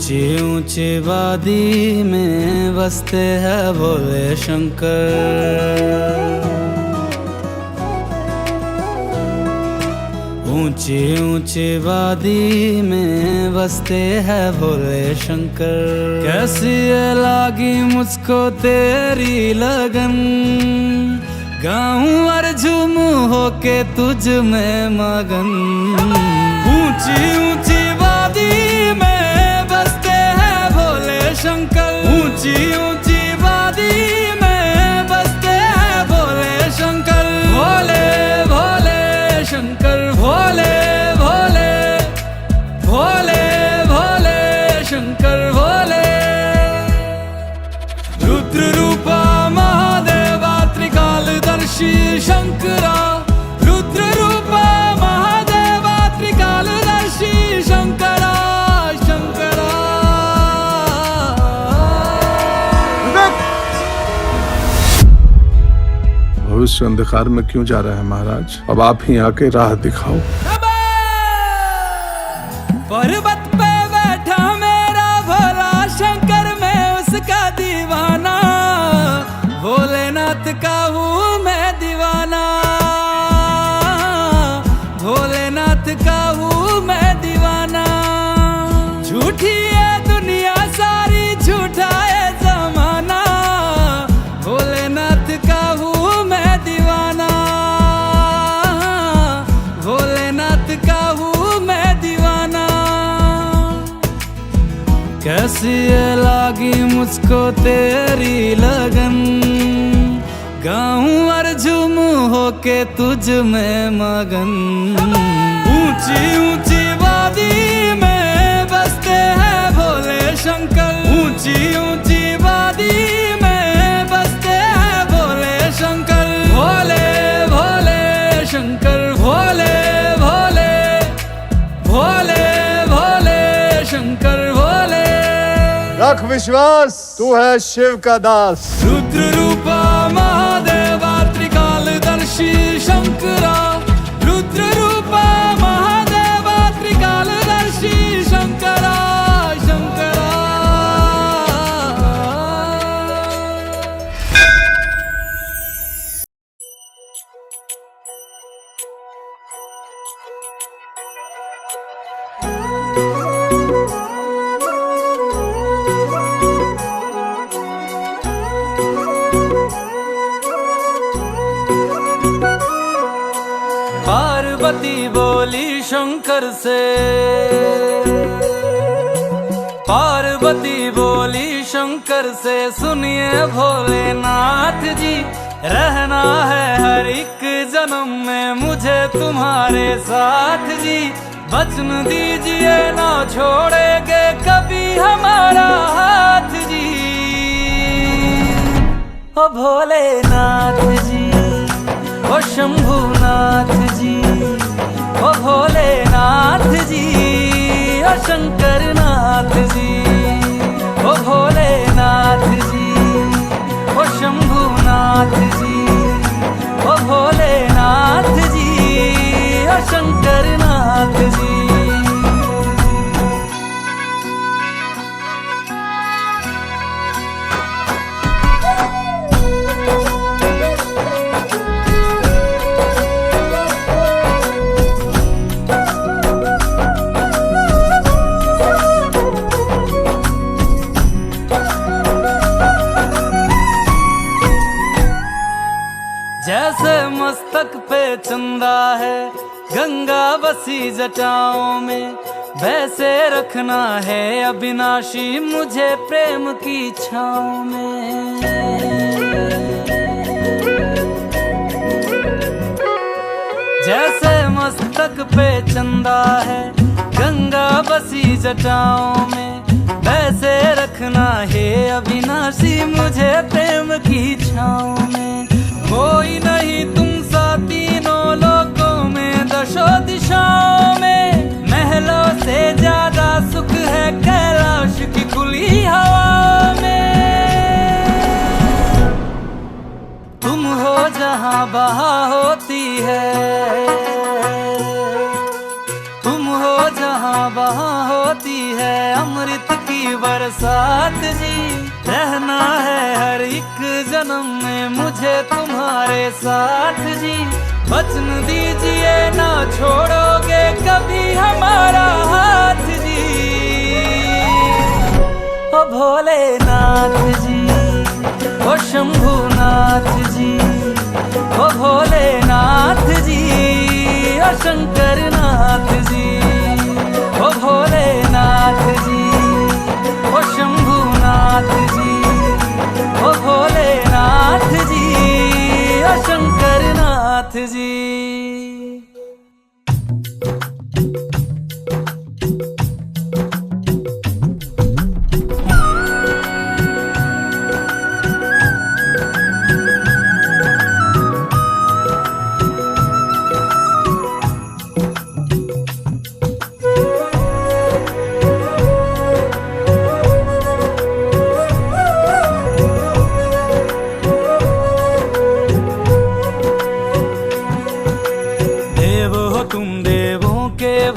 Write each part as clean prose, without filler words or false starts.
ऊंची ऊंची वादी में बसते हैं भोले शंकर। ऊंची ऊंची वादी में बसते हैं भोले शंकर। कैसी ये लागी मुझको तेरी लगन, गाऊं और झूमूं होके तुझ में मगन। ऊंची ऊंची वादी में बसते हैं भोले शंकर। ऊंची ऊंची वादी में बसते हैं भोले शंकर। भोले भोले शंकर, भोले भोले भोले भोले शंकर भोले। रुद्र रूपा महादेवा त्रिकालदर्शी शंकरा। रुद्र रूपा महादेवा त्रिकालदर्शी शंकरा शंकरा। भविष्य अंधकार में क्यों जा रहा है महाराज? अब आप ही आके राह दिखाओ। पर्वत पे बैठा मेरा भोला शंकर, मैं उसका दीवाना। भोलेनाथ का हूँ मैं दीवाना। भोलेनाथ का हूँ मैं दीवाना। झूठी है दुनिया सारी, झूठा है जमाना। भोलेनाथ का हूँ मैं दीवाना। भोलेनाथ का हूँ मैं दीवाना। कैसी ये लागी मुझको तेरी लगन, गाऊं और झूमूं होके तुझ में मगन। ऊंची ऊंची वादी में बसते हैं भोले शंकर। ऊंची ऊंची वादी में बसते हैं भोले शंकर। भोले भोले शंकर, भोले भोले भोले भोले शंकर भोले। रख विश्वास, तू है शिव का दास। रुद्र रूपा महादेवा त्रिकालदर्शी शंकरा। रुद्र रूपा महादेवा त्रिकालदर्शी शंकरा शंकरा। पार्वती बोली शंकर से, पार्वती बोली शंकर से, सुनिए भोलेनाथ जी, रहना है हर एक जन्म में मुझे तुम्हारे साथ जी। वचन दीजिए ना छोड़ेंगे कभी हमारा हाथ जी। ओ भोलेनाथ जी, ओ शंभुनाथ जी, ओ भोलेनाथ जी, ओ शंकरनाथ जी। ओ भोलेनाथ जी, ओ शंभुनाथ जी, ओ भोलेनाथ जी, ओ शंकरनाथ जी। जैसे मस्तक पे चंदा है गंगा बसी जटाओं में, वैसे रखना है अविनाशी मुझे प्रेम की छाँव में। जैसे मस्तक पे चंदा है गंगा बसी जटाओं में, वैसे रखना है अविनाशी मुझे प्रेम की छाँव में। कोई नहीं तुम सा तीनों लोकों में, दशों दिशाओं में, महलों से ज्यादा सुख है कैलाश की खुली हवा में। तुम हो जहाँ बहा होती है, तुम हो जहाँ बहा होती है अमृत की बरसात जी। रहना है हर एक जन्म में मुझे तुम्हारे साथ जी। वचन दीजिए ना छोड़ोगे कभी हमारा हाथ जी। ओ भोलेनाथ जी, ओ शंभुनाथ जी, ओ भोलेनाथ जी, ओ शंकरनाथ जी, ओ भोलेनाथ जी, ओ शंभुनाथ जी, ओ भोलेनाथ जी, ओ शंकरनाथ जी।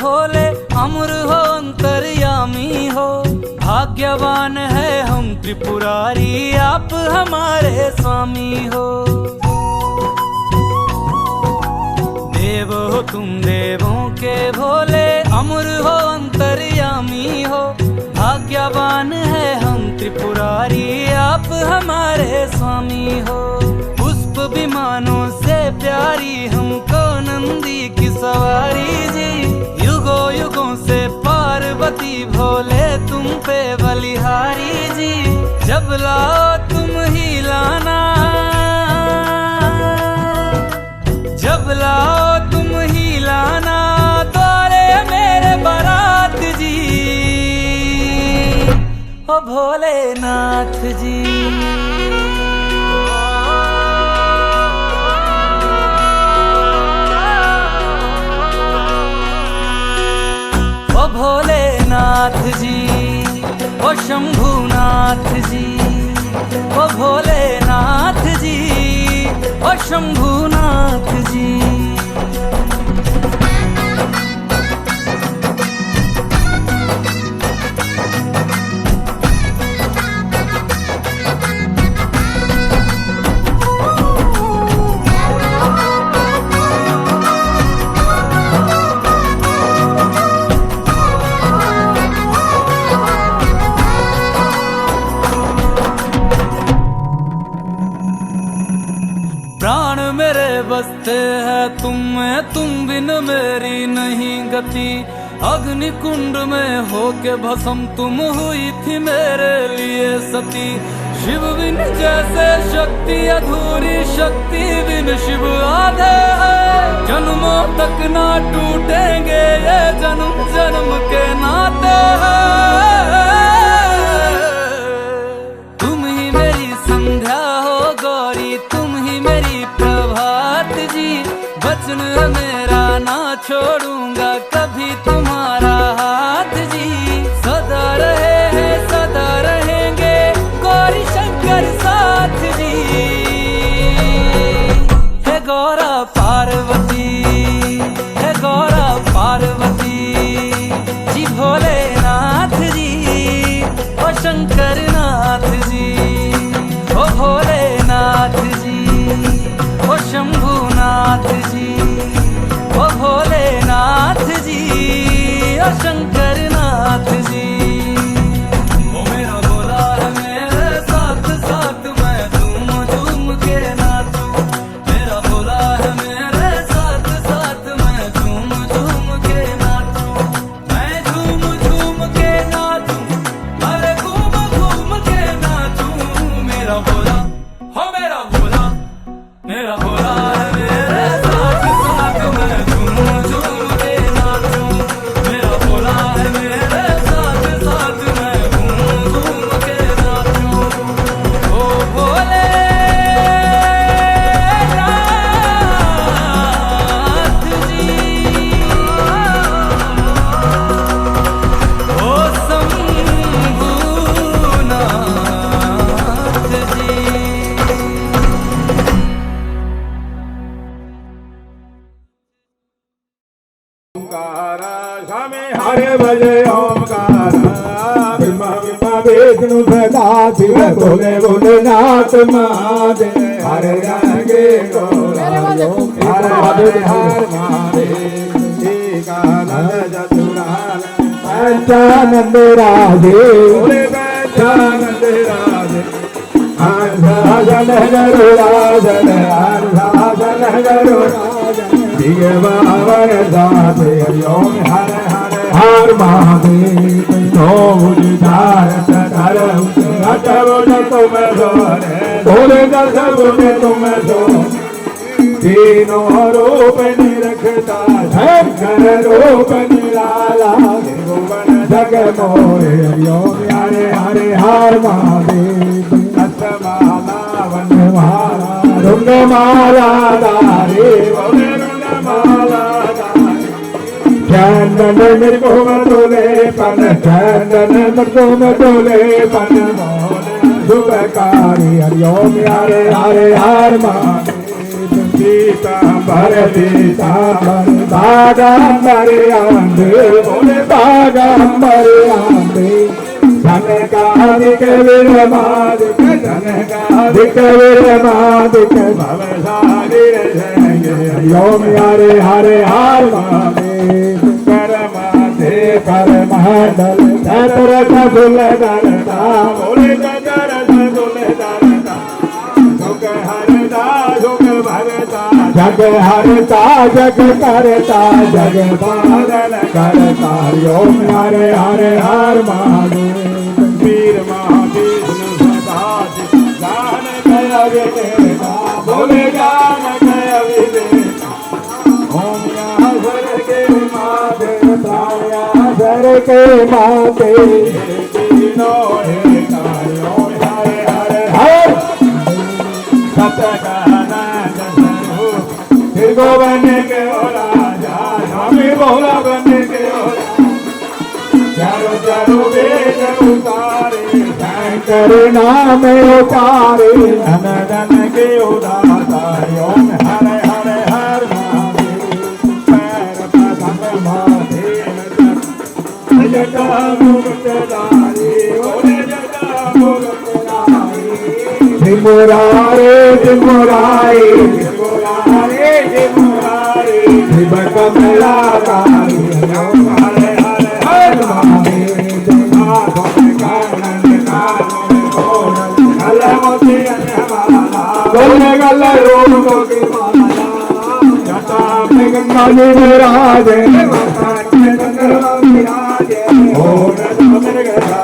भोले अमर हो अंतर्यामी हो। भाग्यवान है हम त्रिपुरारी आप हमारे स्वामी हो। देव हो तुम देवों के भोले अमर हो अंतर्यामी हो। भाग्यवान है हम त्रिपुरारी आप हमारे स्वामी हो। पुष्प विमानों से प्यारी हमको नंदी की सवारी जी। युगों युगों से पार्वती भोले तुम पे बलिहारी जी। जब लाओ तुम ही लाना, जब लाओ तुम ही लाना द्वारे मेरे बारात जी। ओ भोलेनाथ जी, ओ भोलेनाथ जी, ओ शंभुनाथ जी, ओ भोलेनाथ जी, ओ शंभुनाथ जी। प्राण मेरे बसते हैं तुम में, तुम बिन मेरी नहीं गति। अग्नि कुंड में होके भस्म तुम हुई थी मेरे लिए सती। शिव बिन जैसे शक्ति अधूरी, शक्ति बिन शिव आधे है। जन्मों तक ना टूटेंगे ये जन्म जन्म के नाते हैं। तुम ही मेरी संध्या हो गौरी, तुम ही मेरी प्रभात जी। वचन मेरा ना छोड़ूंगा कभी तुम्हारा हाथ जी। सदा रहे हैं सदा रहेंगे गौरी शंकर साथ जी। हे गौरा पार्वती, हे गौरा पार्वती जी। भोलेनाथ जी, ओ शंकरनाथ जी, ओ भोलेनाथ जी, ओ शंभुनाथ जी, ओ भोलेनाथ जी, ओ शंकरनाथ जी। ओ मेरा भोला है मेरे साथ साथ मैं झूम झूम के नाचूं। मेरा भोला है मेरे साथ साथ मैं झूम झूम के नाचूं। मैं झूम झूम के नाचूं, अरे घूम घूम के नाचूं। मेरा भोला हो मेरा भोला, मेरा भोला है मेरे साथ साथ मैं झूम झूम के नाचूं। मेरा भोला है मेरे साथ साथ मैं झूम झूम के नाचूं। ओ भोले नाथ जी, ओ शंभुनाथ जी। ओंकार स्वामी हरे भजे ओंकार ब्रह्मा विमा विष्णु सदा शिव बोले बोले नाथ महादेव हर रंगे गौरांगो हर हर महादेव एकानंद चतुरानंद पंचानंद राधे बोले पंचानंद राधे हर गरुराजन हर गरुराजन दिगवावर दाते ओम हर हर हर महादेव तो उदारत कर अटवट तुम सोरे भोले दस बोले तुम सो तीनों रूप निरखता शंकर रूप निराला त्रिभुवन जग मोरे ओम हरे हरे हर महादेव माला वनमाला रुंगमाला दारे रुंगमाला चंदन मृगो मतोले पन चंदन मृगो मतोले पन शुभकारी हरिओम हरे हरे हर महादेव पीतांबर पीतांबर बागांबर आंबे बोले बागांबर आंबे जनकादिक वीरमादिक जनकादिक वीरमादिक भवसागर जय ओम हरे हरे हर महादेव परमाधे परमंडल चतुरथ फुलधरता बोले चतुरथ फुलधरता सुख हरता सुख भरता जग हरता जग करता जग बादल करता ओम हरे हरे हर महादेव वीर महाविष्णु सदा गान गया विदेता बोले गान गया विदेता ओम यहाँ सर के माते ताया सर के माते तीनों ओम हरे हरे हर सतगनानंद फिर गो बने के हो राजा हमें बोला बने के हो चारों चारों वेद उतारे शंकर नाम उतारे धन धन के उदाता ओम हरे हरे हर महादेव पैर पदम महादेव जटा मुक्त दारी ओरे जटा मुक्त दारी त्रिपुरारे त्रिपुरारे त्रिपुरारे त्रिपुरारे शिव कमला कारी ओम हरे हरे हर महादेव नाथ कानन कानन गल मोती अन्यमाला गल गल रूप की माला जटा में गंगा जी विराजे माता के गंगा विराजे ओम नमः गला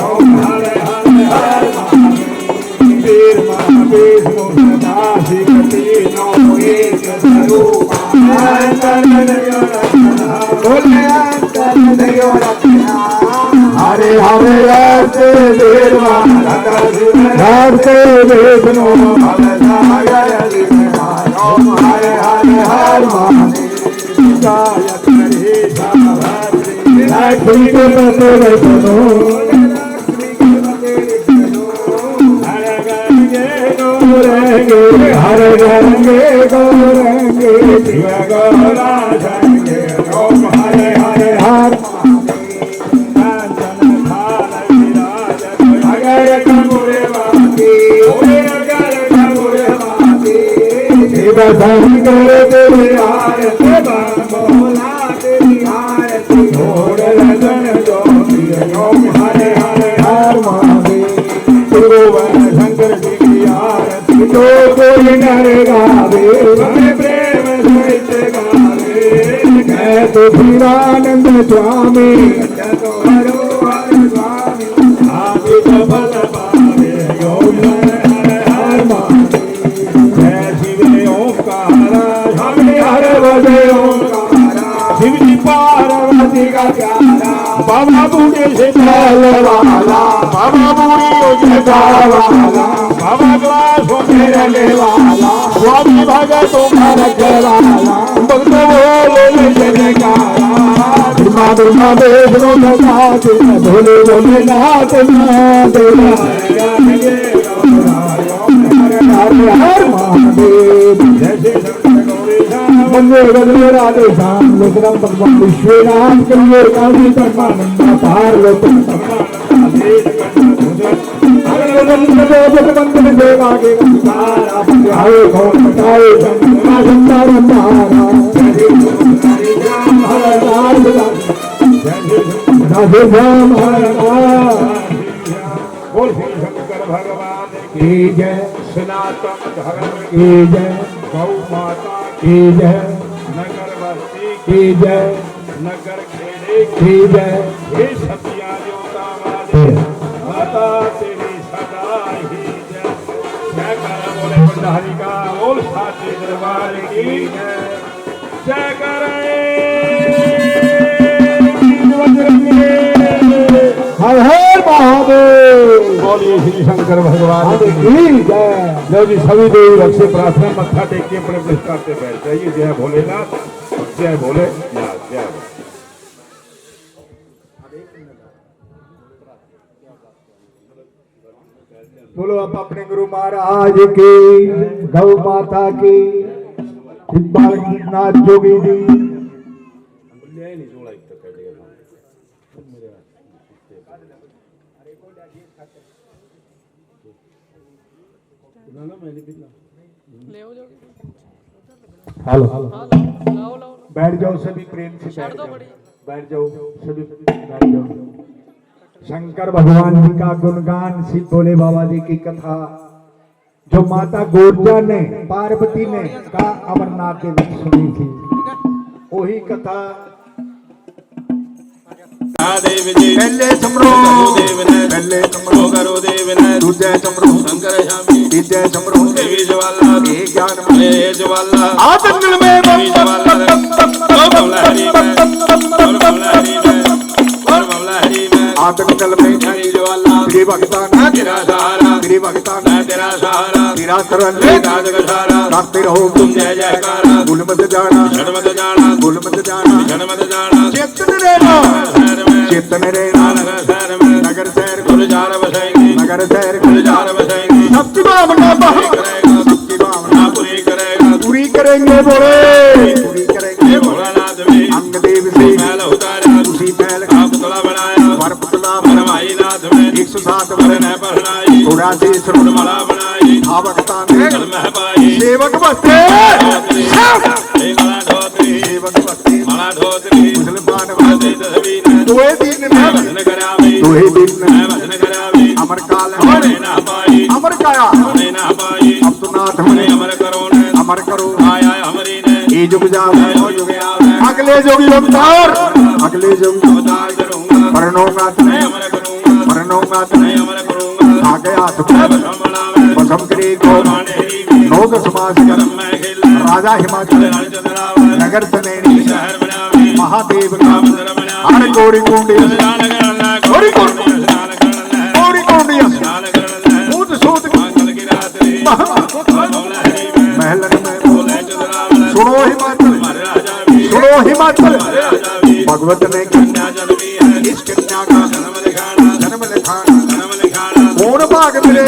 ओम हरे हरे हर महादेव वीर महाविष्णु सदा शिव तीनों एक स्वरूप हरे हरे रास्ते देवा रास्ते विष्णु हरे हरे हर महादेव गायत्री सावित्री लक्ष्मी के पते सुनो हर गंगे गौरंगे शिव गौरा संगे ओम हरे हरे हर अगर कमुरे वाती अगर कमुरे वाती शिव शंकर तेरी आरती बोला तेरी आरती छोड़ लगन ज्योति ओम हरे हरे हर महादेव त्रिभुवन शंकर की आरती तो कोई नर गावे प्रेम सहित गावे मैं तो शिवानंद स्वामी तो हरो हर स्वामी आप सफल पावे ओम हरे हरे हर महादेव जय शिव ओंकारा हमें हर बजे ओंकारा शिव जी पार्वती का प्यारा बाबा बूढ़े से वाला बाबा बूढ़े से वाला बाबा ग्लास होने रहने वाला स्वामी भगत रखने वाला भक्त बोले जयकारा दुर्मा दुर्मा विष्णु सदा भोले भोले नाथ महादेव हर महादेव मंगे गंगे राधे श्याम लोकराम भगवान विश्वनाथ करिए काशी परमानंद पार लोक बोल श्री शंकर भगवान की जय, सनातन धर्म की जय, गौ माता की जय, नगर बस्ती की जय, नगर खेड़े की जय, हे सतिया जोता वाले माता तेरी सदा ही जय। जय कर बोले भंडारी का, बोल साचे दरबार की जय। जय करे हर हर महादेव। बोलिए श्री शंकर भगवान की जय। जो जी सभी देवी भक्त से प्रार्थना, मत्था टेक के अपने अपने स्थान पे बैठ जाइए। जय भोलेनाथ, जय भोलेनाथ, जय बोलो। आप अपने गुरु महाराज की, गौ माता की, बालनाथ जोगी जी। हेलो, बैठ जाओ सभी, प्रेम से बैठ जाओ, बैठ जाओ सभी, बैठ जाओ। शंकर भगवान जी का गुणगान, शिव भोले बाबा जी की कथा जो माता गोरजा ने, पार्वती ने का अमरनाथ के विच सुनी थी, वही कथा देव जी पहले समरो देव ने, पहले समरो करो देव ने, दूजे समरो शंकर स्वामी, तीजे समरो देवी ज्वाला, हे ज्ञान में ज्वाला, आतंक में देवी ज्वाला, और बमलहरी में, और बमलहरी में, और बमलहरी में, आतंक में देवी ज्वाला, श्री भगतान तेरा सहारा, श्री भगतान तेरा सहारा, तेरा शरण ले दाद का सहारा, करते रहो तुम जय जयकारा, भूल मत जाना, क्षण मत जाना, भूल मत जाना, क्षण मत जाना, चेतन रहना, चेतन रहना, नगर शहर गुलजार बसाएंगे, नगर शहर गुलजार बसाएंगे, सबकी भावना सबकी भावना पूरी करेगा, पूरी करेंगे बोले, पूरी करेंगे भोलानाथ में, अंग देव से मैल उतारा, उसी मैल का पुतला बनाया, वर पुतला बनवाई नाथ में, 107 वर न पहनाई, थोड़ा से श्रवण माला बनाई, भक्तान ने मह पाई, सेवक बस्ते सेवक बस्ते माला धोतरी, मुसलमान बस्ते तस्वीर दुहे दिन में भजन करावे, दुहे दिन में भजन करावे, अमर काल हमने ना पाई, अमर काया हमने ना पाई, अब तो नाथ हमने अमर करो ने, अमर करो आया हमारी ने, ये जुग जावे ओ जुग आवे, अगले जुग अवतार, अगले जुग अवतार करूंगा, परनोनाथ ने अमर करूंगा, परनोनाथ ने अमर करूंगा, आगे हाथ बसम करे को नोग समाज करम में खेल, राजा हिमाचल नगर सनेरी शहर बनावे, महादेव का मंदिर बनावे, हर गौरी कुंडी गौरी कुंडी गौरी कुंडी मूत सूत मंगल की रात रे, महलन में सुनो हिमाचल, सुनो हिमाचल, भगवत ने कन्या जन्मी है, इस कन्या का जन्म लिखाना, जन्म लिखाना, जन्म लिखाना, कौन भाग मिले,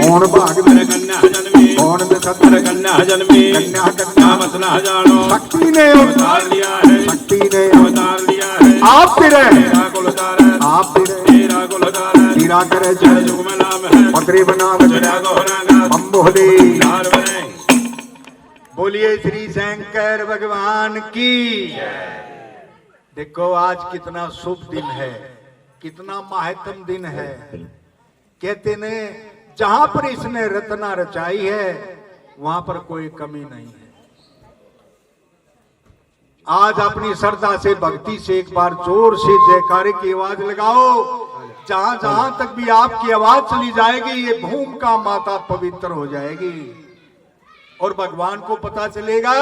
कौन भाग मिले, कन्या जन्मी, कौन सत्तर कन्या जन्मी, कन्या कन्या मसला जानो, शक्ति ने अवतार लिया है, शक्ति ने अवतार लिया है, आप तेरे तेरा कुल तारे, आप तेरे तेरा कुल तारे, तेरा करे जय जुग में नाम है, पत्री बना बजरा गोहरागा, बम बोले यार बने। बोलिए श्री शंकर भगवान की। देखो आज कितना शुभ दिन है, कितना महत्वपूर्ण दिन है। कहते ने जहां पर इसने रचना रचाई है वहां पर कोई कमी नहीं है। आज अपनी श्रद्धा से, भक्ति से एक बार जोर से जयकारे की आवाज लगाओ। जहां जहां तक भी आपकी आवाज चली जाएगी ये भूमि का माता पवित्र हो जाएगी और भगवान को पता चलेगा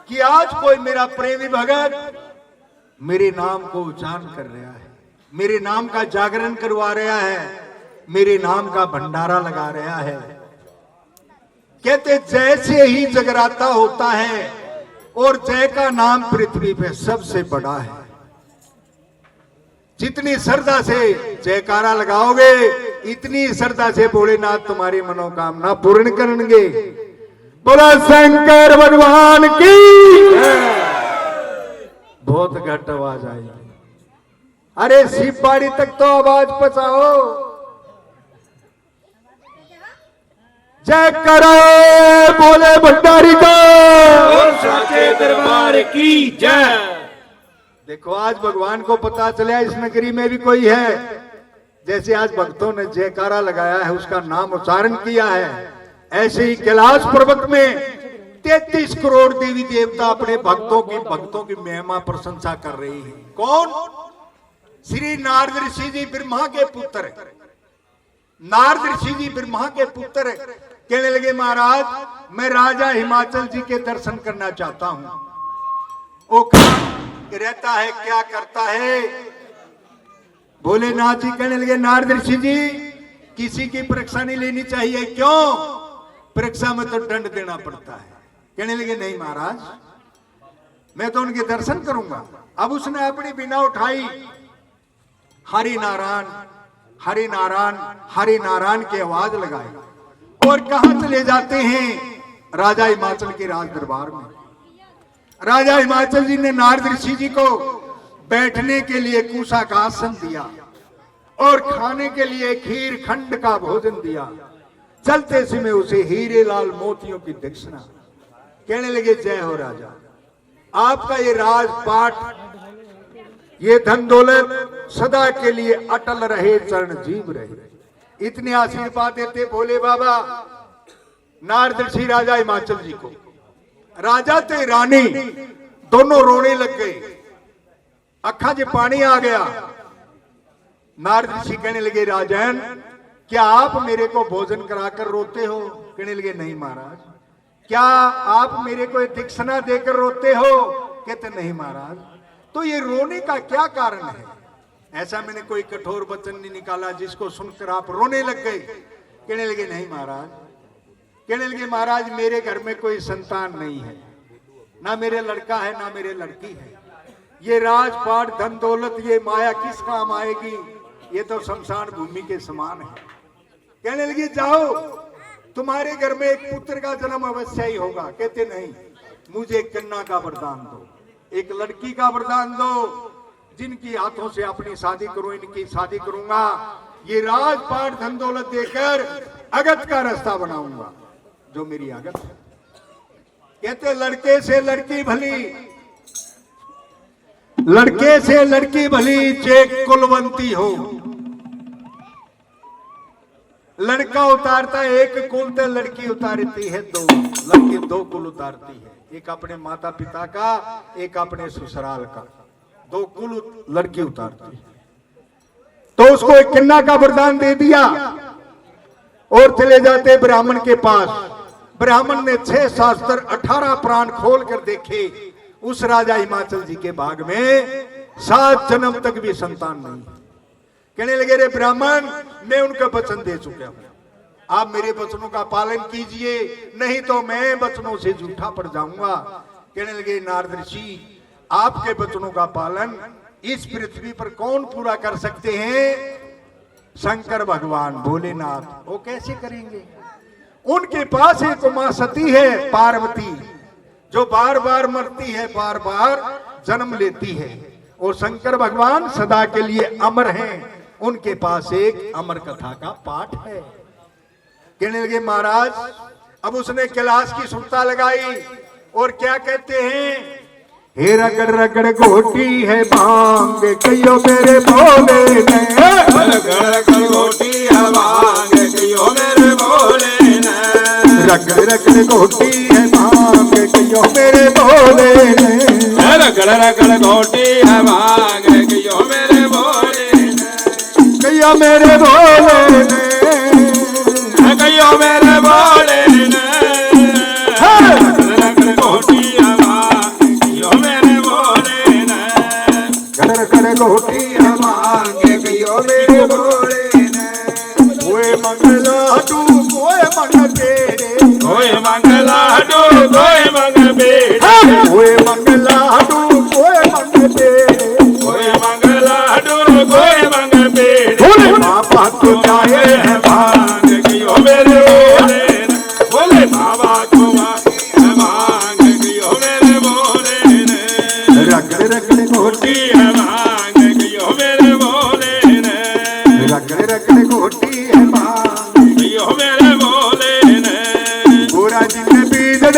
कि आज कोई मेरा प्रेमी भगत मेरे नाम को उच्चारण कर रहा है, मेरे नाम का जागरण करवा रहा है, मेरे नाम का भंडारा लगा रहा है। कहते जैसे ही जगराता होता है और जय का नाम पृथ्वी पे सबसे बड़ा है। जितनी श्रद्धा से जयकारा लगाओगे इतनी श्रद्धा से भोलेनाथ तुम्हारी मनोकामना पूर्ण करेंगे। बोला शंकर भगवान की। बहुत घट आवाज आई। अरे शिवबाड़ी तक तो आवाज पहुंचाओ। जय करे बोले भंडारी का। साचे दरबार की जय। देखो आज भगवान को पता चला इस नगरी में भी कोई है। जैसे आज भक्तों ने जयकारा लगाया है, उसका नाम उच्चारण किया है, ऐसे ही कैलाश पर्वत में 33 करोड़ देवी देवता अपने भक्तों की महिमा प्रशंसा कर रही है। कौन? श्री नारद ऋषि जी ब्रह्मा के पुत्र। नारद ऋषि जी ब्रह्मा के पुत्र कहने लगे महाराज मैं राजा हिमाचल जी के दर्शन करना चाहता हूं। वो कहां रहता है, क्या करता है? भोलेनाथ जी कहने लगे नारद ऋषि जी किसी की परीक्षा नहीं लेनी चाहिए। क्यों? परीक्षा में तो दंड देना पड़ता है। कहने लगे नहीं महाराज मैं तो उनके दर्शन करूंगा। अब उसने अपनी बिना उठाई, हरि नारायण हरि नारायण हरि नारायण की आवाज लगाई और कहां चले जाते हैं? राजा हिमाचल के राज दरबार में। राजा हिमाचल जी ने नारद ऋषि जी को बैठने के लिए कुशा का आसन दिया और खाने के लिए खीर खंड का भोजन दिया। चलते समय उसे हीरे लाल मोतियों की दक्षिणा। कहने लगे जय हो राजा, आपका ये राजपाट ये धन दौलत सदा के लिए अटल रहे, चरण जीव रहे। इतने आशीर्वाद देते भोले बाबा नारद ऋषि राजा हिमाचल जी को। राजा ते रानी दोनों रोने लग गए, अखा से पानी आ गया। नारद ऋषि कहने लगे राजन क्या आप मेरे को भोजन कराकर रोते हो? कहने लगे नहीं महाराज। क्या आप मेरे को दीक्षिणा देकर रोते हो? कहते नहीं महाराज। तो ये रोने का क्या कारण है? ऐसा मैंने कोई कठोर वचन नहीं निकाला जिसको सुनकर आप रोने लग गए। कहने लगे नहीं महाराज। कहने लगे महाराज मेरे घर में कोई संतान नहीं है, ना मेरे लड़का है ना मेरे लड़की है। ये राजपाट धन दौलत ये माया किस काम आएगी? ये तो शमशान भूमि के समान है। कहने लगे जाओ तुम्हारे घर में एक पुत्र का जन्म अवश्य ही होगा। कहते नहीं मुझे एक कन्या का वरदान दो, एक लड़की का वरदान दो, जिनकी हाथों से अपनी शादी करूं, इनकी शादी करूंगा। ये राजपाट धन दौलत देकर अगत का रास्ता बनाऊंगा जो मेरी आगत है। कहते लड़के से लड़की भली, लड़के से लड़की भली चे कुलवंती हो। लड़का उतारता है एक कुल तो लड़की उतारती है दो। लड़की दो कुल उतारती है, एक अपने माता पिता का एक अपने ससुराल का। दो कुल लड़की उतारती है। तो उसको एक कन्या का वरदान दे दिया और चले जाते ब्राह्मण के पास। ब्राह्मण ने 6 शास्त्र 18 प्राण खोल कर देखे। उस राजा हिमाचल जी के भाग में 7 जन्म तक भी संतान नहीं। कहने लगे रे ब्राह्मण मैं उनका वचन दे चुका हूं, आप मेरे वचनों का पालन कीजिए, नहीं तो मैं वचनों से झूठा पड़ जाऊंगा। कहने लगे नारद ऋषि आपके वचनों का पालन इस पृथ्वी पर कौन पूरा कर सकते हैं? शंकर भगवान भोलेनाथ। वो कैसे करेंगे? उनके पास एक मां सती है पार्वती, जो बार बार मरती है, बार बार जन्म लेती है। और शंकर भगवान सदा के लिए अमर हैं, उनके पास एक अमर कथा का पाठ है। कहने लगे महाराज अब उसने कैलाश की सुरता लगाई और क्या कहते हैं? हे रगड़ रगड़ घोटी है भांग कहियो मेरे भोले ने। रगड़ रगड़ घोटी है भांग कहियो मेरे भोले ने। रगड़ रगड़ घोटी है भांग कहियो मेरे भोले ने। रगड़ रगड़ घोटी है भांग कहियो मेरे भोले ने। कहियो मेरे भोले ने। कहियो मेरे भोले ने। रगड़ घोटी है भांग कहियो मेरे भोले ने। रगड़ रगड़ घोटी है भांग कहियो मेरे भोले ने। कोई मंगला तू कोई मंग तेरे। कोई मंगला डू कोई मंग बेटे। कोई मंगला तू कोई मंग तेरे। कोई मंगला डू कोई मंग बेटे। बाबा तो चाहे है भांग कहियो मेरे भोले ने। बोले बाबा को भांग कहियो मेरे भोले ने। रगड़ रगड़ घोटी है भांग कहियो मेरे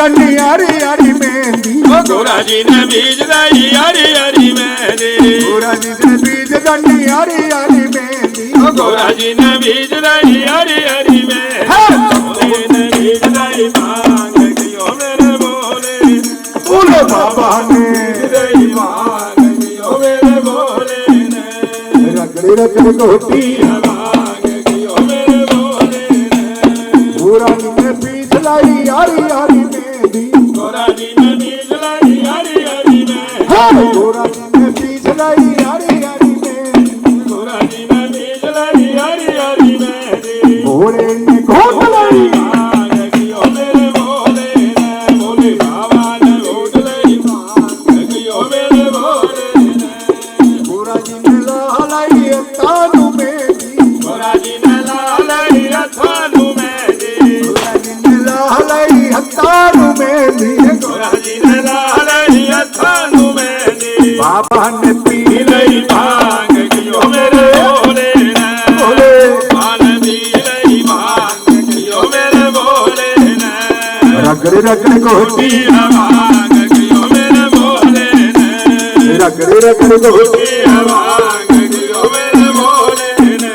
जानी यारी यारी मेहंदी गोरा जी ने बीज लाई यारी यारी मेहंदी गोरा जी ने बीज जानी यारी यारी मेहंदी गोरा जी ने बीज लाई यारी यारी मेहंदी ने बीज लाई मांग गयो मेरे बोले बोले बाबा ने लाई मांग गयो मेरे बोले ने रगड़े रगड़ गोटी मांग गयो मेरे बोले ने गोरा जी ने बीज लाई यारी यारी मेहंदी गोरा जी ने बीज लाई यारी यारी मेहंदी गोरा जी ने बीज लाई यारी यारी मेहंदी गोरा जी ने बीज लाई यारी यारी मेहंदी भोले ने घोट लाई मांग गयो मेरे बोले ने बोले बाबा ने घोट लाई मांग गयो मेरे बोले ने गोरा जी ने लाई तानू मेहंदी गोरा जी ने लाई थानू मेहंदी गोरा जी ने लाई तानू मेहंदी गोरा जी ने लाई थानू मेहंदी बाबा ने पी लई मांग गयो मेरे बोले ने बोले पान दी लई मांग गयो मेरे बोले ने रगड़े रगड़े गोटी मांग गयो मेरे बोले ने रगड़े रगड़े गोटी मांग गयो मेरे बोले ने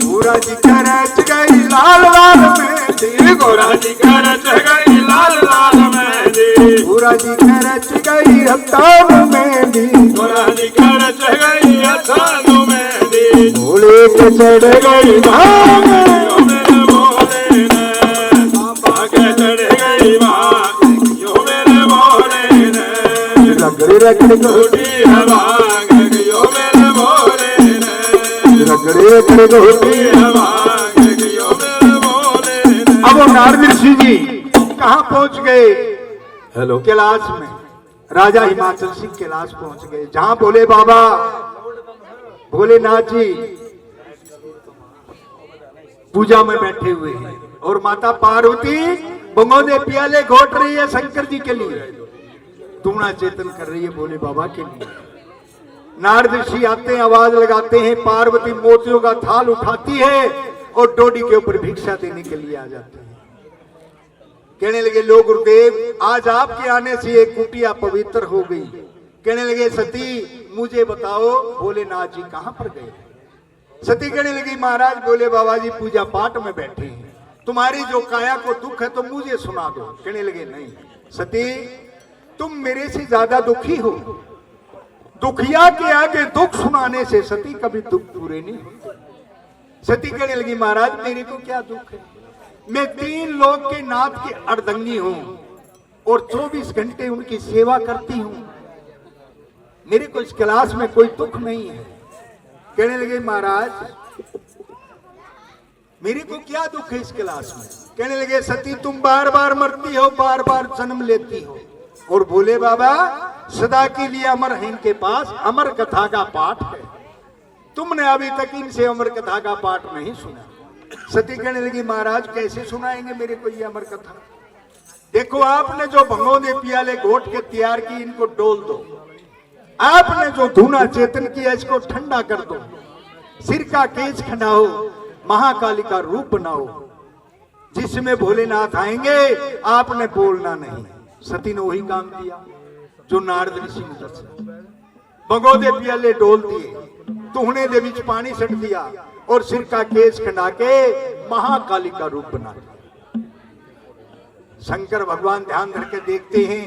गोरा जी का रच गई लाल लाल मेहंदी गोरा जी का रच गई लाल लाल मेहंदी गोरा जी का रच गई तानू मेहंदी गोरा जी का रच गई थानू मेहंदी भोले के चढ़ गई भांग गयो मेरे बोले ने बाबा के चढ़ गई मांग गयो मेरे बोले ने रगड़े रगड़े गोटी मांग गयो मेरे बोले ने रगड़े रगड़े गोटी मांग गयो मेरे बोले ने अब वो नारद ऋषि जी कहाँ पहुंच गए? हेलो, कैलाश में। राजा हिमाचल सिंह कैलाश पहुंच गए, जहां भोले बाबा भोलेनाथ जी पूजा में बैठे हुए हैं और माता पार्वती बंगोदे प्याले घोट रही है शंकर जी के लिए, दूना चेतन कर रही है भोले बाबा के लिए। नारद ऋषि आते हैं, आवाज लगाते हैं, पार्वती मोतियों का थाल उठाती है और डोडी के ऊपर भिक्षा देने के लिए आ जाते हैं। कहने लगे, लो गुरुदेव, आज आपके आने से ये कुटिया पवित्र हो गई। कहने लगे, सती मुझे बताओ भोलेनाथ जी कहां पर गए? सती कहने लगी, महाराज भोले बाबा जी पूजा पाठ में बैठे हैं, तुम्हारी जो काया को दुख है तो मुझे सुना दो। कहने लगे, नहीं सती, तुम मेरे से ज्यादा दुखी हो। दुखिया के आगे दुख सुनाने से सती कभी दुख पूरे नहीं होते। सती कहने लगी, महाराज मेरे को क्या दुख है, मैं 3 लोक के नाथ की अर्धंगी हूं और 24 घंटे उनकी सेवा करती हूं, मेरे को इस कैलाश में कोई दुख नहीं है। कहने लगे, महाराज मेरे को क्या दुख है इस कैलाश में? कहने लगे, सती तुम बार बार मरती हो, बार बार जन्म लेती हो, और भोले बाबा सदा के लिए अमर है, इनके पास अमर कथा का पाठ है, तुमने अभी तक इनसे अमर कथा का पाठ नहीं सुना। सती कहने लगी, महाराज कैसे सुनाएंगे मेरे को ये अमर कथा? देखो, आपने जो भंगोदे प्याले घोट के तैयार की, इनको डोल दो। आपने जो धूना चेतन किया, इसको ठंडा कर दो। सिर का केश खंडाओ, महाकाली का रूप बनाओ, जिसमें भोलेनाथ आएंगे, आपने बोलना नहीं। सती ने वही काम किया जो नारद ऋषि ने दर्शाया। भंगोदे प्याले डोल दिए, तुहने दे विच पानी सट दिया और सिर का केश खंडा के महाकाली का रूप बना दिया। शंकर भगवान ध्यान धर के देखते हैं,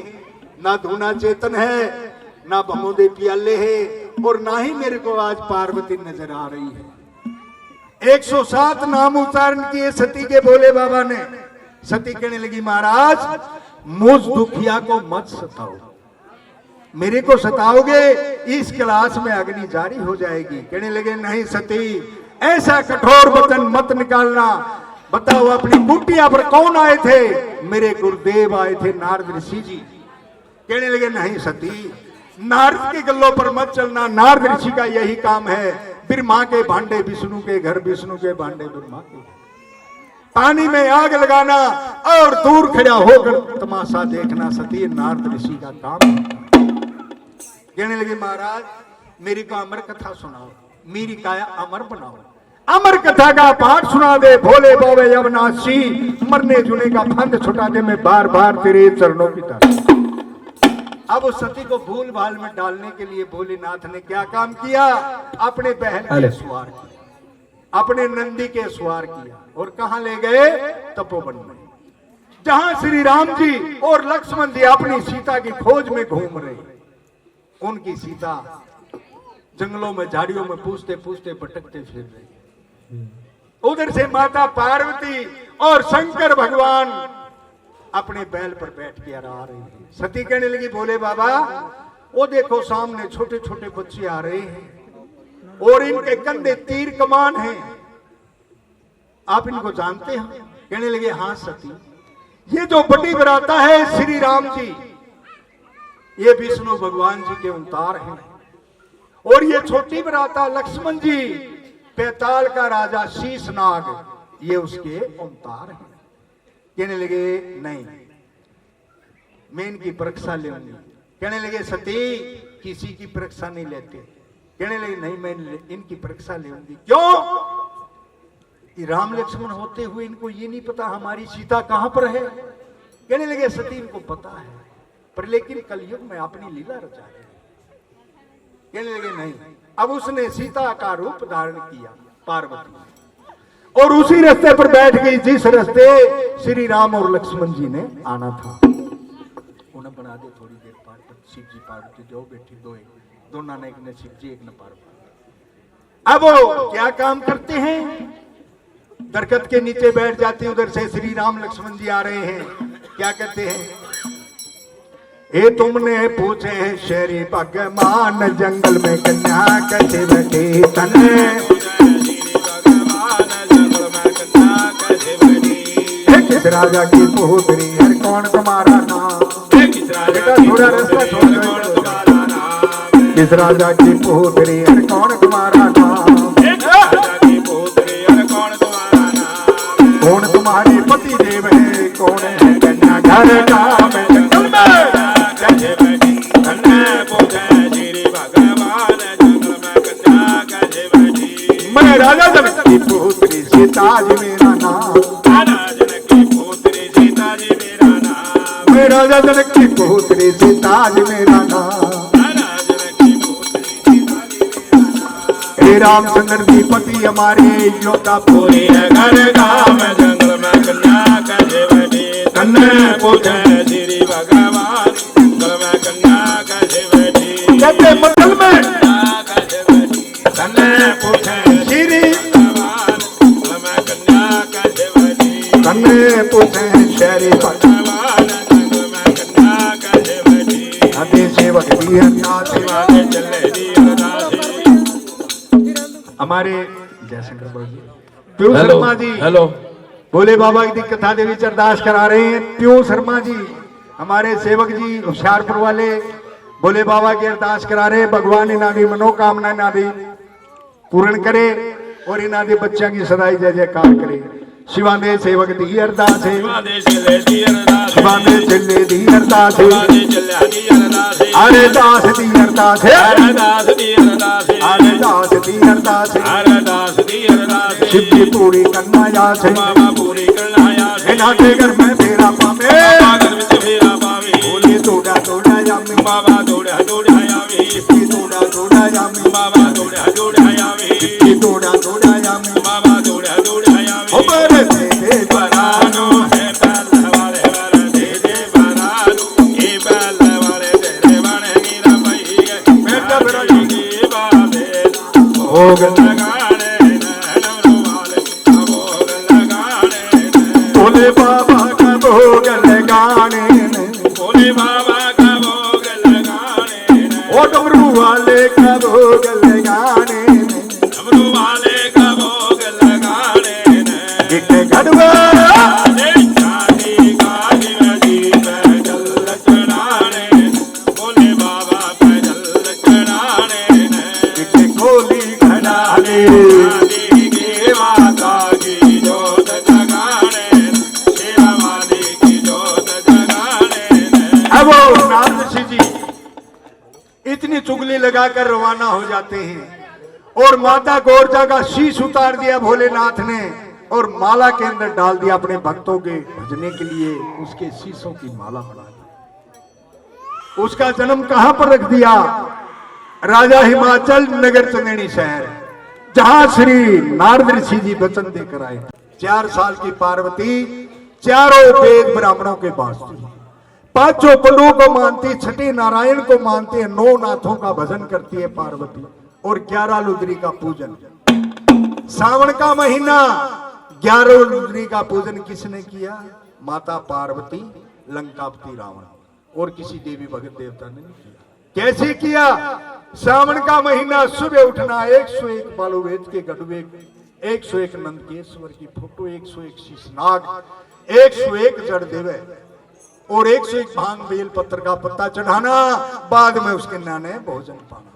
ना धूना चेतन है, ना भंगोदे प्याले है, और ना ही मेरे को आज पार्वती नजर आ रही है। 107 नाम उच्चारण किए सती के भोले बाबा ने। सती कहने लगी, महाराज मुझ दुखिया को मत सताओ, मेरे को सताओगे इस कैलाश में अग्नि जारी हो जाएगी। कहने लगे, नहीं सती, ऐसा कठोर वचन मत निकालना। बताओ अपनी कुटिया पर कौन आए थे? मेरे गुरुदेव आए थे, नारद ऋषि जी। कहने लगे, नहीं सती, नारद के गल्लों पर मत चलना, नारद ऋषि का यही काम है, ब्रह्मा के भांडे विष्णु के घर, विष्णु के भांडे ब्रह्मा के घर, पानी में आग लगाना और दूर खड़ा होकर तमाशा देखना। सती, नारद ऋषि का काम है। कहने लगे, महाराज मेरी को अमर कथा सुनाओ, मेरी काया अमर बनाओ। अमर कथा का पाठ सुना दे भोले बाबे अविनाशी, मरने जुने का फंद छुटा दे, मैं बार बार तेरे चरणों की तरफ। अब उस सती को भूल भाल में डालने के लिए भोलेनाथ ने क्या काम किया, अपने बहन के सवार किया, अपने नंदी के सवार किया और कहां ले गए, तपोवन में, जहां श्री राम जी और लक्ष्मण जी अपनी सीता की खोज में घूम रहे। उनकी सीता जंगलों में झाड़ियों में पूछते पूछते भटकते फिर रहे। उधर से माता पार्वती और शंकर भगवान अपने बैल पर बैठ के आ रहे हैं। सती कहने लगी, भोले बाबा वो देखो सामने छोटे छोटे बच्चे आ रहे हैं और इनके कंधे तीर कमान हैं, आप इनको जानते हैं? कहने लगे, हाँ सती, ये जो बड़ी बराता है श्री राम जी, ये विष्णु भगवान जी के अवतार हैं, और ये छोटी बराता लक्ष्मण जी, पैताल का राजा शीशनाग, ये उसके अवतार हैं। कहने लगे, नहीं मैं इनकी परीक्षा लेंगी। कहने लगे, सती किसी की परीक्षा नहीं लेते। कहने लगे, नहीं मैं इनकी परीक्षा लेंगी। क्यों? कि राम लक्ष्मण होते हुए इनको ये नहीं पता हमारी सीता कहां पर है। कहने लगे, सती इनको पता है, पर लेकिन कलयुग में अपनी लीला रचा है। कहने लगे, नहीं। अब उसने सीता का रूप धारण किया पार्वती, और उसी रास्ते पर बैठ गई जिस रास्ते श्री राम और लक्ष्मण जी ने आना था। उन्हें बना दे थोड़ी देर पार्वती, शिव जी पार्वती दो बेटी, दो एक, दोनों ने, एक ने शिव जी, एक ने पार्वती। अब वो क्या काम करते हैं, दरख्त के नीचे बैठ जाते हैं। उधर से श्री राम लक्ष्मण जी आ रहे हैं, क्या कहते हैं, ये तुमने पूछे शेरी भगवान, जंगल में कन्या कैसे बैठी तने, किस राजा की पुत्री है, कौन तुम्हारा नाम, बेटा थोड़ा रास्ता छोड़ दो, किस राजा की पुत्री है, कौन तुम्हारा नाम, कौन तुम्हारे पति देव है, कौन है कन्या घर का, मैं राजा जनक की पुत्री सीता जी मेरा नाम, मैं राजा जनक की पुत्री सीता जी मेरा नाम, हे रामचंद्र जी पति हमारे योद्धा पूरे घर काम, जंगल में कन्या कैसे बैठी कन्या पूछे श्री भगवान, जंगल में कन्या कैसे बैठी, कहते मंगल में कन्या पूछे श्री भगवान, जंगल में कन्या कैसे बैठी, कन्या पूछे श्री भगवान, जंगल में कन्या कैसे बैठी, अति सेवक दी हरियाणा चले दी हमारे जयशंकर प्यू शर्मा जी, हेलो, भोले बाबा की कथा देवी अरदास करा रहे हैं। प्यू शर्मा जी हमारे सेवक जी होशियारपुर वाले भोले बाबा की अरदास करा रहे हैं, भगवान इनादी मनोकामना इनादी पूर्ण करे और इनादी बच्चा की सदाई जय जयकार करे। शिवांदे सेवक दी अरदास है, शिवांदे चले दी अरदास है, अरे दास दी अरदास है, अरे दास दी अरदास है, शिव जी पूरी करना याद है, इनादे घर में फेरा पावे, बोले तोड़ा तोड़ा जामे, बाबा तोड़ा तोड़ा जामे, तोड़ा तोड़ा जामे, बाबा तोड़ा तोड़ा जामे, तोड़ा तोड़ा जामे, बाबा तोड़ा तोड़ा जामे, ओ बरे दे बरानो है पहले वाले वर दे बरानो, ये पहले वाले तेरे बने मीरा भाई है, बेटा बरा की बाबे भोग लगाने नैनो वाले भोग लगाने, भोले बाबा का भोग लगाने, भोले बाबा का भोग लगाने, ओ डमरू वाले का भोग लगाने, डमरू वाले का भोग लगाने, एक घड़वा शादी का जी पैदल चढ़ाने, भोले बाबा पैदल चढ़ाने, एक गोली घड़ाने, शादी की माता की जोत जगाने, शेरा वाली की जोत जगाने। अब नारद ऋषि जी इतनी चुगली लगाकर रवाना हो जाते हैं और माता गोरजा का शीश उतार दिया भोलेनाथ ने और माला के अंदर डाल दिया अपने भक्तों के भजने के लिए, उसके शीशों की माला बना दी। उसका जन्म कहां पर रख दिया? राजा हिमाचल नगर चंदेड़ी शहर, जहां श्री नारद ऋषि जी वचन देकर आए। 4 साल की पार्वती चारों वेद ब्राह्मणों के पास थी, 5 पंडुओं को मानती, 6 नारायण को मानती है, 9 नाथों का भजन करती है पार्वती, और 11 रुद्री का पूजन। सावन का महीना 11 रुद्री का पूजन किसने किया? माता पार्वती, लंकापति रावण, और किसी देवी भगत देवता ने नहीं किया। कैसे किया? सावन का महीना सुबह उठना, 101 बालुवेद के गढ़वे, 101 नंदकेश्वर की फोटो, 101 शीशनाग, 101 जड़ देवे और 101 भांग बेल पत्र का पत्ता चढ़ाना, बाद में उसके नाने भोजन पाना।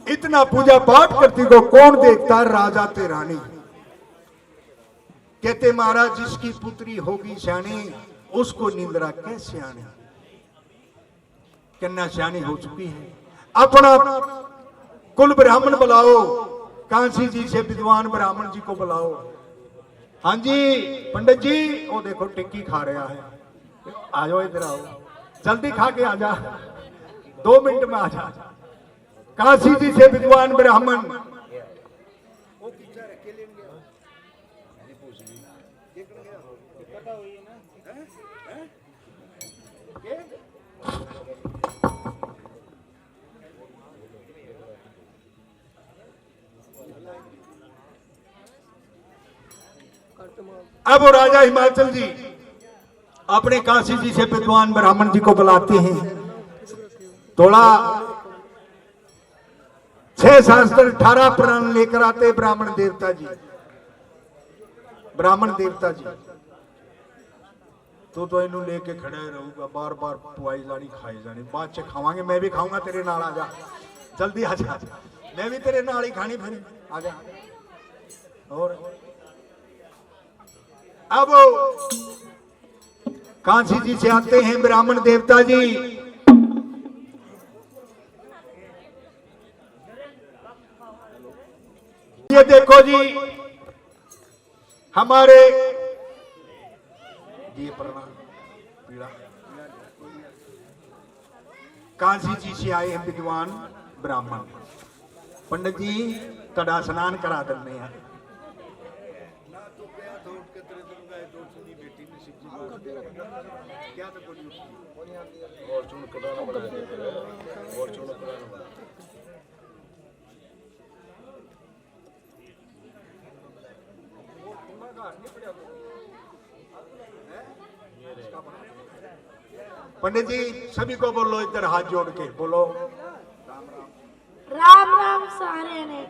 इतना पूजा पाठ करती को कौन देखता? राजा ते रानी। कहते महाराज जिसकी पुत्री होगी श्याणी, उसको निंद्रा कैसे आनी? कन्या श्याणी हो चुकी है। अपना कुल ब्राह्मण बुलाओ, कांसी जी से विद्वान ब्राह्मण जी को बुलाओ। हाँ जी पंडित जी, वो देखो टिक्की खा रहा है, आ जाओ इधर आओ, जल्दी खा के आ जा, 2 मिनट में आ जा। काशी जी से विद्वान ब्राह्मण, अब वो राजा हिमाचल जी अपने काशी जी से विद्वान ब्राह्मण जी को बुलाते हैं। थोड़ा 6 शास्त्र 18 पुराण लेकर आते ब्राह्मण देवता जी। ब्राह्मण देवता जी तो इन्हों लेके खड़े रहूंगा, बार बार पुआई जानी खाई जानी, बाद च खावांगे, मैं भी खाऊंगा तेरे नाल, आ जा जल्दी आ जा, मैं भी तेरे नाल ही खानी फिर, आ जा। और अब कांसी जी से आते हैं ब्राह्मण देवता जी। ये देखो जी हमारे ये प्रणाम पीड़ा, कांसी जी से आए हैं विद्वान ब्राह्मण। पंडित जी कड़ा स्नान करा देने हैं। पंडित जी सभी को बोलो, इधर हाथ जोड़ के बोलो राम राम सारे ने।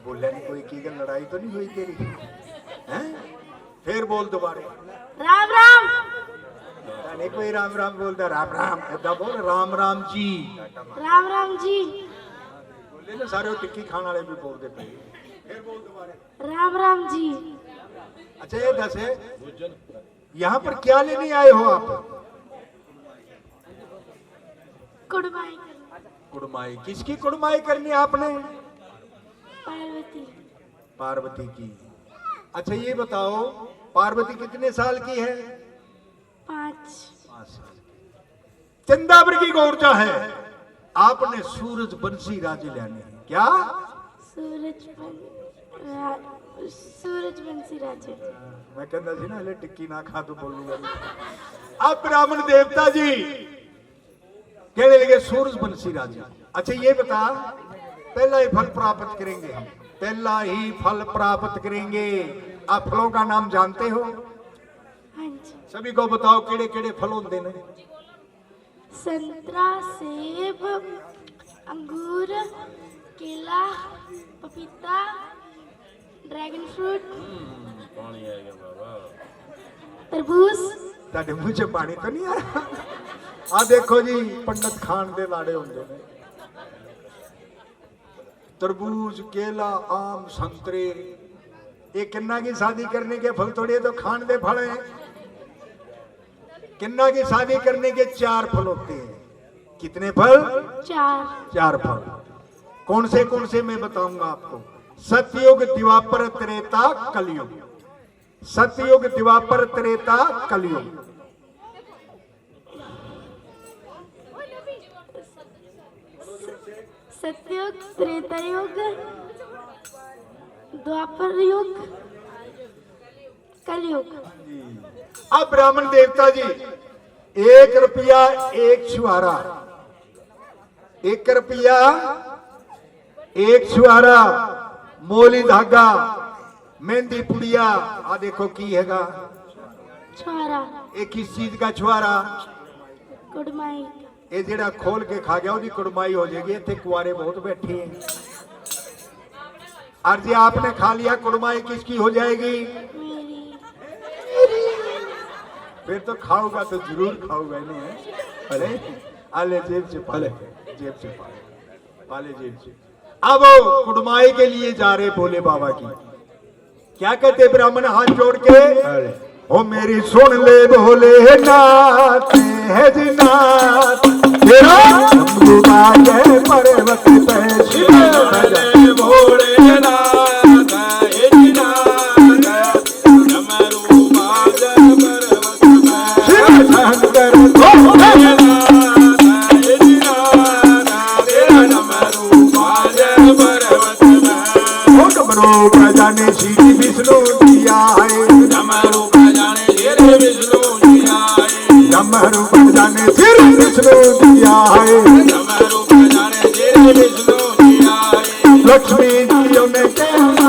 बोले नहीं कोई की लड़ाई तो नहीं हुई तेरी हैं? फिर बोल दोबारे, राम राम। नहीं कोई राम राम बोलता, राम राम ऐसा बोल, राम राम जी, राम राम जी। बोले ना सारे टिक्की खाने वाले भी बोलते पे। फिर बोल दोबारे, राम राम जी। अच्छा ये दसे यहाँ पर क्या लेने आए हो आप? कुड़माई कुड़माई। किसकी कुड़माई करनी है आपने? पार्वती। पार्वती की। अच्छा ये बताओ पार्वती कितने साल की है? 5 साल की। चंदावर की गोरजा है। आपने सूरज बंसी राजे लेने हैं क्या? सूरज बंसी राजे। मैं कहता सी ना टिक्की ना खा तो बोलूंगा। अब ब्राह्मण देवता जी कहने लगे सूरज बंसी राजे। अच्छा ये बता, पहला ही फल प्राप्त करेंगे हम, पहला ही फल प्राप्त करेंगे। आप फलों का नाम जानते हो? हाँ जी। सभी को बताओ केड़े केड़े फल होते हैं? संतरा, सेब, अंगूर, केला, पपीता, ड्रैगन फ्रूट, तरबूज। ताडे मुंह च पानी तो नहीं आया? आ देखो जी पंडित खान दे लाड़े होंगे ने। तरबूज, केला, आम, संतरे, ये किन्ना की शादी करने के फल थोड़े तो खान दे फल हैं। किन्ना की शादी करने के 4 फल होते हैं। कितने फल? 4। 4 फल। कौन से मैं बताऊंगा आपको। सतयुग, द्वापर, त्रेता, कलयुग। सतयुग, द्वापर, त्रेता, कलयुग। सतयुग, त्रेता युग, द्वापर युग, कलयुग। अब ब्राह्मण देवता जी, 1 रुपया 1 छुआरा, 1 रुपया 1 छुआरा, मोली धागा, मेहंदी पुड़िया, आ देखो की हैगा छुआरा, एक किस चीज का छुआरा। कुड़माई, ये जेड़ा खोल के खा गया उसकी कुड़माई हो जाएगी। इतने कुआरे बहुत बैठे हैं, और जी आपने खा लिया कुड़माई किसकी हो जाएगी? मेरी। फिर तो खाऊंगा तो जरूर खाऊंगा नहीं। अरे आले जेब से पाले, जेब से पाले जेब से। अब वो कुड़माई के लिए जा रहे भोले बाबा की। क्या कहते ब्राह्मण हाथ जोड़ के? ओ मेरी सुन ले भोले नाथ है जी नाथ, तेरा शंभू बाजे पर्वत पे शिव बजे भोले नाथ है जी नाथ, डमरू बाजे पर्वत पे शिव शंकर भोले नाथ है जी नाथ, तेरा डमरू बाजे पर्वत पे। ओ डमरू बजाने श्री विष्णु जी आए, डमरू विष्णु जी आए, डमरू बजाने फिर विष्णु जी आए, डमरू बजाने फिर विष्णु जी आए। लक्ष्मी जी ने कहा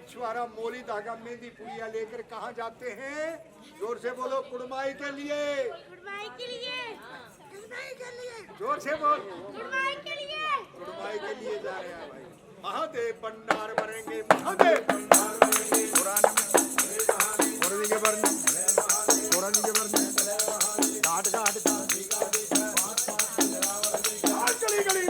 छुआरा, मोली धागा, मेहंदी पुड़िया लेकर कहाँ जाते हैं? जोर से बोलो, कुड़माई के लिए। कुड़माई के लिए, कुड़माई के लिए, जोर से बोल। कुड़माई के लिए, कुड़माई के लिए जा रहे हैं भाई। महादेव भंडार भरेंगे, महादेव भंडार भरेंगे। पुराने पुरानी के भरने, पुरानी के भरने, घाट घाट गली गली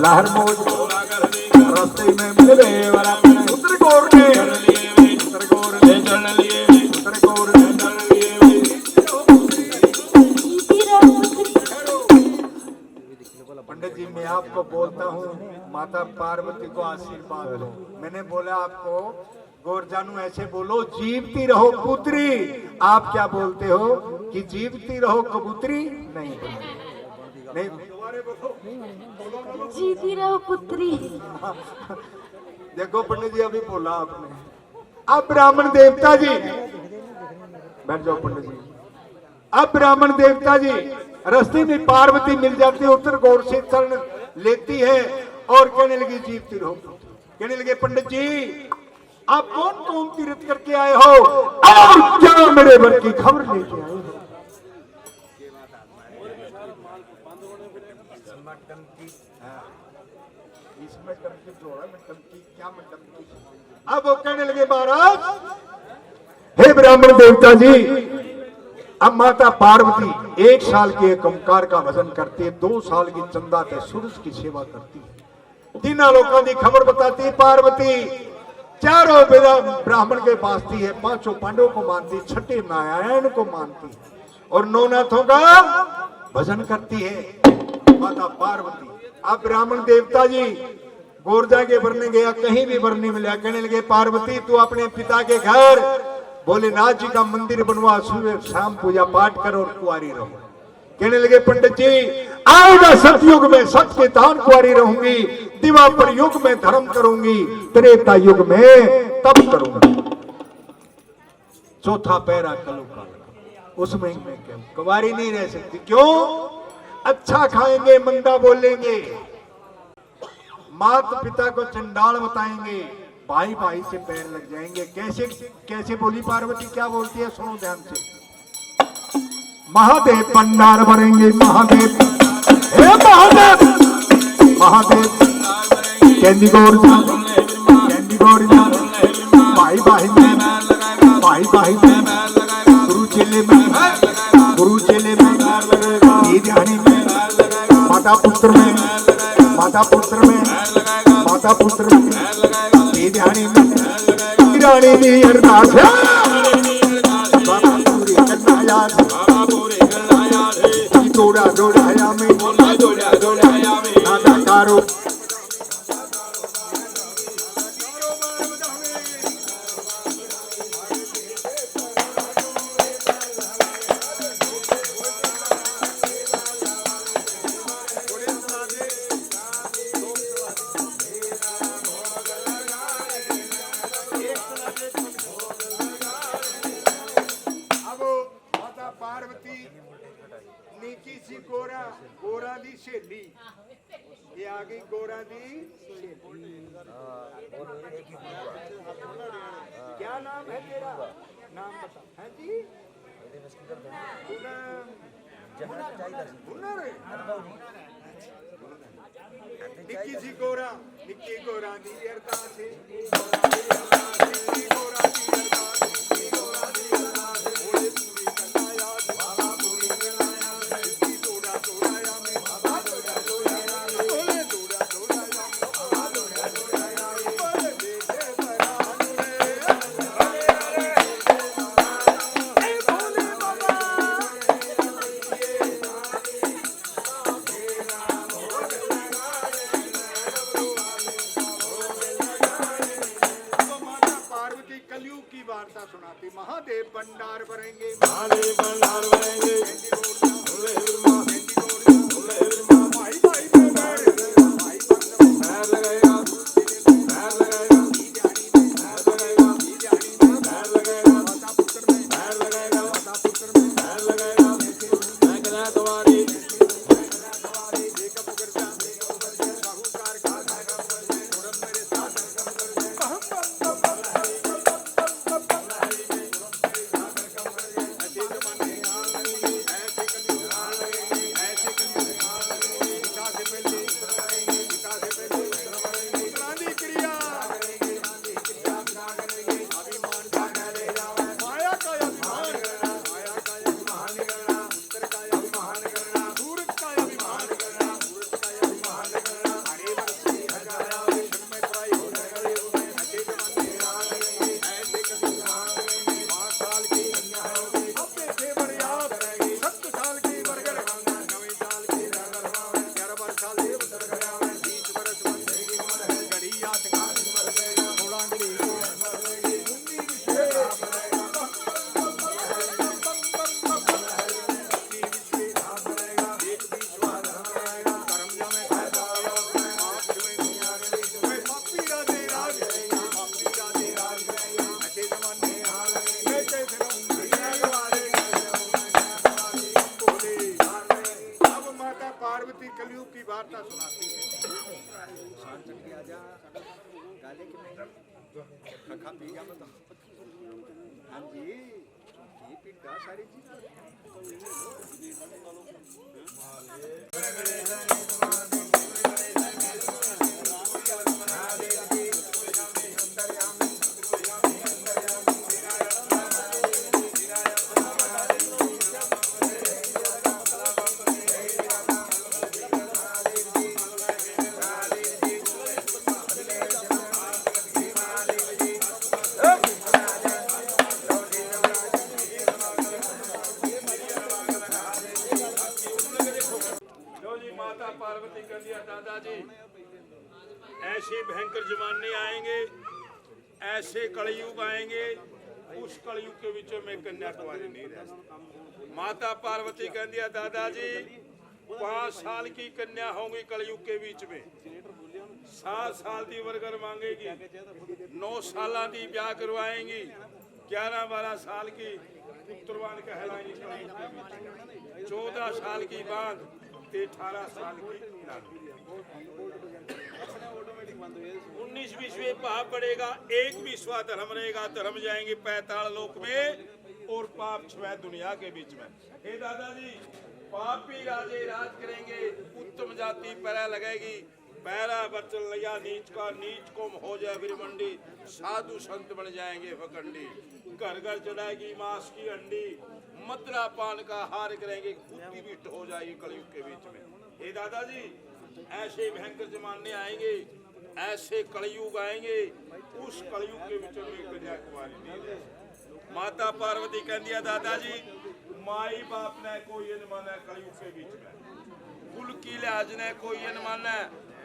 लहर मौज रास्ते में मिले वाला उत्तर गौर ने उत्तर गौर ने उत्तर गौर ने पंडित जी मैं आपको बोलता हूँ माता पार्वती को आशीर्वाद दो। मैंने बोला आपको गोरजानू ऐसे बोलो जीवती रहो पुत्री। आप क्या बोलते हो कि जीवती रहो कबूतरी? नहीं नहीं जीती रहो पुत्री। देखो पंडित जी अभी बोला आपने। अब ब्राह्मण देवता जी बैठ जाओ पंडित जी। अब ब्राह्मण देवता जी रास्ते में पार्वती मिल जाती है, उत्तर गौर से शरण लेती है और कहने लगी जीवती रहो। कहने लगे पंडित जी आप कौन कौन तीर्थ करके आए हो और क्या मेरे वर की खबर लेके आए हो? इसमें टंकी जोड़ा में टंकी क्या में टंकी। अब वो कहने लगे महाराज हे ब्राह्मण देवता जी अब माता पार्वती 1 साल के एक ओंकार का भजन करती है, 2 साल की चंदा ते सूरज की सेवा करती है, 3 लोगों की खबर बताती है पार्वती, 4 ब्राह्मण के पासती है, 5 पांडवों को मानती है, 6 नारायण को मानती है और 9 नाथों का भजन करती है माता पार्वती। अब ब्राह्मण देवता जी गोरजा के भरने गया, कहीं भी भर नहीं मिला। कहने लगे पार्वती तू अपने पिता के घर भोलेनाथ जी का मंदिर बनवा, सुबह शाम पूजा पाठ करो और कुंवारी रहो। कहने लगे पंडित जी आएगा सतयुग में सत्य के तान कुंवारी रहूंगी, द्वापर युग में धर्म करूंगी, त्रेता युग में तप करूंगी, चौथा पैरा कलुकाल उसमें मैं कुंवारी नहीं रह सकती। क्यों? अच्छा खाएंगे मंदा बोलेंगे, माता पिता को चंडाल बताएंगे, भाई भाई से पैर लग जाएंगे। कैसे कैसे बोली पार्वती, क्या बोलती है सुनो ध्यान से। महादेव भंडार भरेंगे महादेव, हे महादेव महादेव कैंडी गौर कैंडी गौर भाई भाई में भाई भाई में गुरु चेले में गुरु चेले में ध्यानी में माता पुत्र में माता पुत्र में माता पुत्र में ध्यानी में रानी दी अरदास जोड़ा जोड़ाया में दादा कारो नीची सी गोरा गोरा दी सहेली, ये आ गई गोरा दी सहेली। क्या नाम है तेरा? नाम बता। है जी निक्की सी गोरा निक्की गोरा दी अरदास है, निक्की गोरा दी अरदास, निक्की गोरा दी अरदास बोले पूरी करना याद बाबा पूरी करना याद जोड़ा जोड़ाया में बाबा जोड़ा जोड़ाया बोले जोड़ा जोड़ाया बाबा जोड़ा जोड़ाया बोले देखे बरान रे ए बोले बाबा पार्वती कलयुग की वार्ता सुनाती। महादेव भंडार भरेंगे महादेव भंडार भरेंगे भाई भाई में भाई पैर लगाएगा पैर लगाएगा पैर लगाएगा पैर लगाएगा माता पुत्र में पैर लगाएगा माता पुत्र में पैर लगाएगा मैं कहना तुम्हारी एक पकड़ जा साहूकार का उड़न मेरे साथ पार्वती कलयुग की वार्ता सुनाती है। हाँ जी, ये पिट्टा सारी लो जी, माता पार्वती कर दिया दादाजी, ऐसे भयंकर जमाने आएंगे, ऐसे कलयुग आएंगे, उस कलयुग के बीच में कन्याकुमारी नहीं रह सकती। माता पार्वती कह दिया दादाजी, 5 साल की कन्या होंगी कलयुग के बीच में, 7 साल की वरगर मांगेगी, 9 साल की ब्याह करवाएंगी, 11-12 साल की पुत्रवान कहलाएंगी कलयुग के बीच, 14 साल की बांध, 18 साल की 19-20 पाप बढ़ेगा, एक विश्वा धर्म रहेगा, धर्म जाएंगे 45 लोक में और पाप 6 दुनिया के बीच में। हे दादाजी, पापी राजे राज करेंगे, उत्तम जाति पैरा लगेगी, पैरा बचन लिया नीच का, नीच को हो जाए बिरमंडी, साधु संत बन जाएंगे फकंडी, घर घर चढ़ाएगी मांस की अंडी, मदरा पान का हार करेंगे, बुद्धि भी हो जाएगी कलयुग के बीच में। हे दादाजी, ऐसे भयंकर जमाने आएंगे, ऐसे कलयुग आएंगे, उस कलयुग के बीच में कन्याकुमारी नहीं रहे। माता पार्वती कह दिया दादाजी, माई बाप ने कोई न माना कलयुग के बीच में, कुल की लिहाज ने कोई न माना,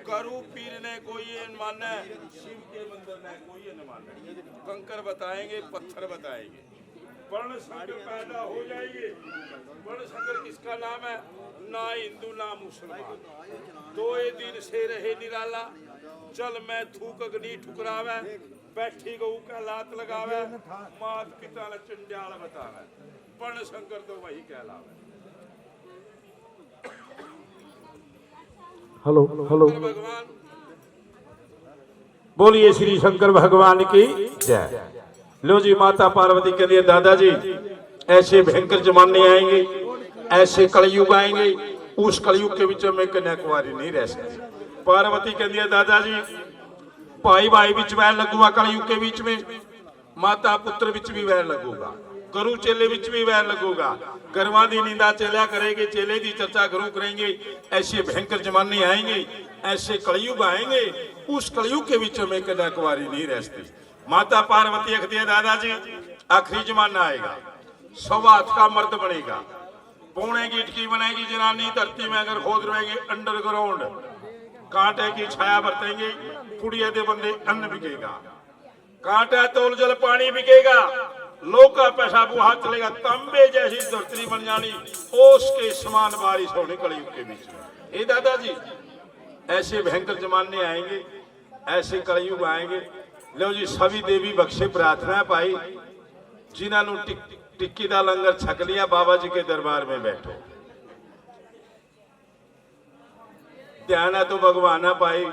करू पीर ने कोई न माना, शिव के मंदिर ने कोई न माना, कंकर बताएंगे, पत्थर बताएंगे, वर्ण संकर पैदा हो जाएंगे। वर्ण संकर किसका नाम है? ना हिंदू ना मुसलमान, 2 दिन से रहे निराला, चल मैं थूक अग्नि ठुकरावे, बैठी गऊ का लात लगावे, मात पिता ने चंडाल बतावे, वर्ण संकर तो वही कहलावे। हेलो हेलो, भगवान बोलिए श्री शंकर भगवान की जय। लो जी, माता पार्वती के लिए दादाजी, ऐसे भयंकर जमाने आएंगे, ऐसे कलयुग आएंगे, उस कलयुग के बीच में कन्याकुमारी नहीं रह सकती। पार्वती के लिए दादाजी, भाई भाई बीच वैर लगूगा कलयुग के बीच में, माता पुत्र बीच भी वैर लगूगा, गुरु चेले बीच भी वैर लगूगा, गरवा दी निंदा चेला करेंगे, चेले की चर्चा गुरु करेंगे। ऐसे भयंकर जमाने आएंगे, ऐसे कलयुग आएंगे, उस कलयुग के बीच में कन्याकुमारी नहीं रह सकती। माता पार्वती कहती है दादाजी, आखिरी जमाना आएगा, 100 हाथ का मर्द बनेगा, पौने की इटकी बनेगी जनानी, धरती में अगर खोद रहेंगे अंडरग्राउंड, कांटे की छाया बरतेंगे, कुड़िया दे बंदे अन्न बिकेगा, कांटा तोल जल पानी बिकेगा, लोग का पैसा बुहा चलेगा, तांबे जैसी धरती बन जानी, ओस के समान बारिश होने कलयुग के बीच में। हे दादाजी, ऐसे भयंकर जमाने आएंगे, ऐसे कलयुग आएंगे। लो जी, सभी देवी बख्शे प्रार्थना पाई, जिन्होंने टिक्की का लंगर छक लिया, बाबा जी के दरबार में बैठो, ध्यान है तो भगवान पाई,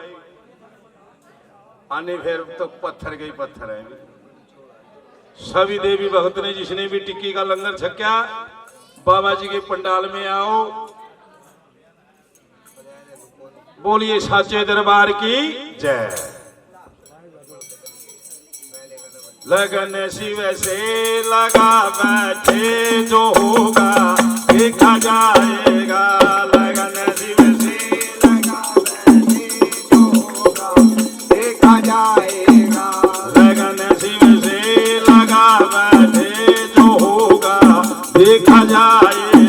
आने फिर तो पत्थर गई पत्थर है। सभी देवी भक्त ने जिसने भी टिक्की का लंगर छक्या, बाबा जी के पंडाल में आओ, बोलिए साचे दरबार की जय। लगन शिव से लगा बैठे, जो होगा देखा जाएगा, लगन शिव से लगा बैठे, जो होगा देखा जाएगा, लगन शिव से लगा बैठे, जो होगा देखा जाएगा।